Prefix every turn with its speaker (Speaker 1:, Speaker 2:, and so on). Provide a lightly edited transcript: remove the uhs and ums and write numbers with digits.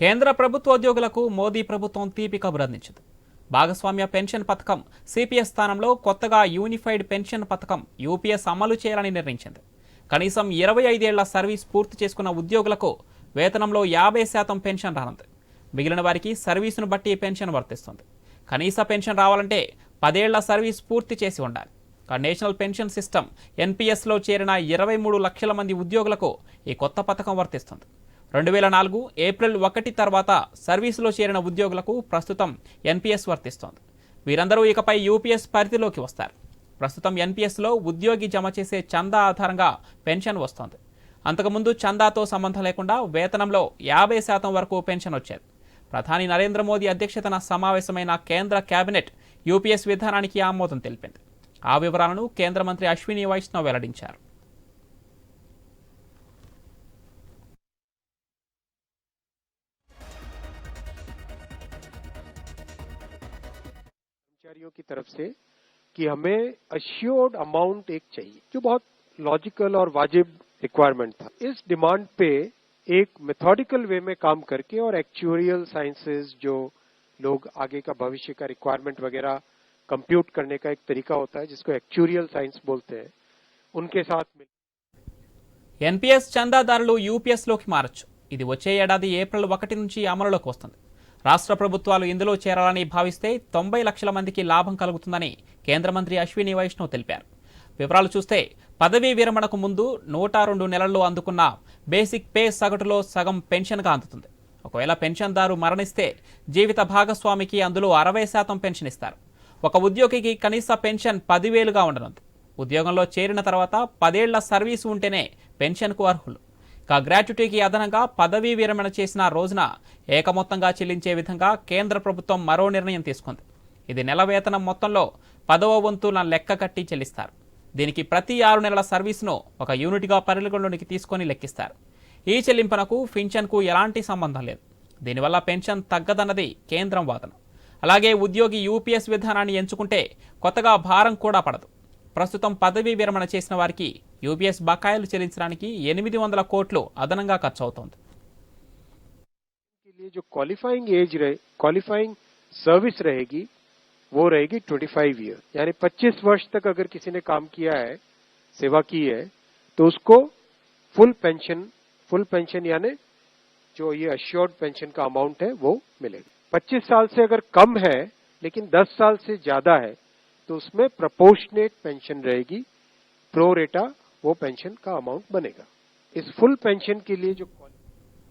Speaker 1: కేంద్ర ప్రభుత్వోద్యోగులకు మోదీ ప్రభుత్వం తీపి కబురు అందించింది. భాగస్వామ్య పెన్షన్ పథకం సిపిఎస్ స్థానంలో కొత్తగా యూనిఫైడ్ పెన్షన్ పథకం యూపీఎస్ అమలు చేయాలని నిర్ణయించింది. కనీసం 25 ఏళ్ల సర్వీస్ పూర్తి చేసుకున్న ఉద్యోగులకు వేతనంలో 50% పెన్షన్ రానుంది. మిగిలిన వారికి సర్వీసును బట్టి పెన్షన్ వర్తిస్తుంది. కనీస పెన్షన్ రావాలంటే 10 ఏళ్ల సర్వీస్ పూర్తి చేసి ఉండాలి. నేషనల్ పెన్షన్ సిస్టమ్ ఎన్పీఎస్లో చేరిన 23 లక్షల మంది ఉద్యోగులకు ఈ కొత్త పథకం వర్తిస్తుంది. 2004 ఏప్రిల్ 1 తర్వాత సర్వీసులో చేరిన ఉద్యోగులకు ప్రస్తుతం ఎన్పీఎస్ వర్తిస్తోంది. వీరందరూ ఇకపై యూపీఎస్ పరిధిలోకి వస్తారు. ప్రస్తుతం ఎన్పీఎస్లో ఉద్యోగి జమ చేసే చందా ఆధారంగా పెన్షన్ వస్తోంది. అంతకుముందు చందాతో సంబంధం లేకుండా వేతనంలో 50% వరకు పెన్షన్ వచ్చేది. ప్రధాని నరేంద్ర మోదీ అధ్యక్షతన సమావేశమైన కేంద్ర కేబినెట్ యూపీఎస్ విధానానికి ఆమోదం తెలిపింది. ఆ వివరాలను కేంద్ర మంత్రి అశ్విని వైష్ణవ్ వెల్లడించారు.
Speaker 2: कर्मचारियों की तरफ से कि हमें अश्योर्ड अमाउंट एक चाहिए, जो बहुत लॉजिकल और वाजिब रिक्वायरमेंट था। इस डिमांड पे एक मेथोडिकल वे में काम करके और एक्चुअरियल साइंसेज जो लोग आगे का भविष्य का रिक्वायरमेंट वगैरह कंप्यूट करने का एक तरीका होता है जिसको एक्चुअरियल साइंस बोलते हैं, उनके साथ मिल
Speaker 1: ఎన్పీఎస్ చందాదారులు యూపీఎస్లోకి మారచ్చు. ఇది వచ్చే ఏడాది ఏప్రిల్ 1 నుంచి అమలులోకి వస్తుంది. రాష్ట్ర ప్రభుత్వాలు ఇందులో చేరాలని భావిస్తే 90 లక్షల మందికి లాభం కలుగుతుందని కేంద్ర మంత్రి అశ్విని వైష్ణవ్ తెలిపారు. వివరాలు చూస్తే పదవీ విరమణకు ముందు 102 నెలల్లో అందుకున్న బేసిక్ పే సగటులో సగం పెన్షన్గా అందుతుంది. ఒకవేళ పెన్షన్దారు మరణిస్తే జీవిత భాగస్వామికి అందులో 60% పెన్షన్ ఇస్తారు. ఒక ఉద్యోగికి కనీస పెన్షన్ 10,000గా ఉండనుంది. ఉద్యోగంలో చేరిన తర్వాత 10 ఏళ్ల సర్వీసు ఉంటేనే పెన్షన్కు అర్హులు. గ్రాట్యుటీకి అదనంగా పదవీ విరమణ చేసిన రోజున ఏకమొత్తంగా చెల్లించే విధంగా కేంద్ర ప్రభుత్వం మరో నిర్ణయం తీసుకుంది. ఇది నెల వేతనం మొత్తంలో 10వ వంతున లెక్క కట్టి చెల్లిస్తారు. దీనికి ప్రతి 6 నెలల సర్వీసును ఒక యూనిట్గా పరిగణలోనికి తీసుకొని లెక్కిస్తారు. ఈ చెల్లింపునకు పెన్షన్కు ఎలాంటి సంబంధం లేదు. దీనివల్ల పెన్షన్ తగ్గదన్నది కేంద్రం వాదన. అలాగే ఉద్యోగి యూపీఎస్ విధానాన్ని ఎంచుకుంటే కొత్తగా భారం కూడా పడదు. ప్రస్తుతం పదవీ విరమణ చేసిన వారికి యూపీఎస్ బకాయిలు చెల్లించడానికి 800 కోట్లు అదనంగా ఖర్చు అవుతోంది.
Speaker 2: जो क्वालिफाइंग सर्विस रहेगी वो रहेगी 25 ईयर, यानी 25 वर्ष तक अगर किसी ने काम किया है, सेवा की है, तो उसको फुल पेंशन यानी जो ये अश्योर्ड पेंशन का अमाउंट है वो मिलेगा। 25 साल से अगर कम है लेकिन 10 साल से ज्यादा है तो उसमें प्रोपोर्शनेट पेंशन रहेगी, प्रो रेटा वो पेंशन का अमाउंट बनेगा। इस फुल पेंशन के लिए जो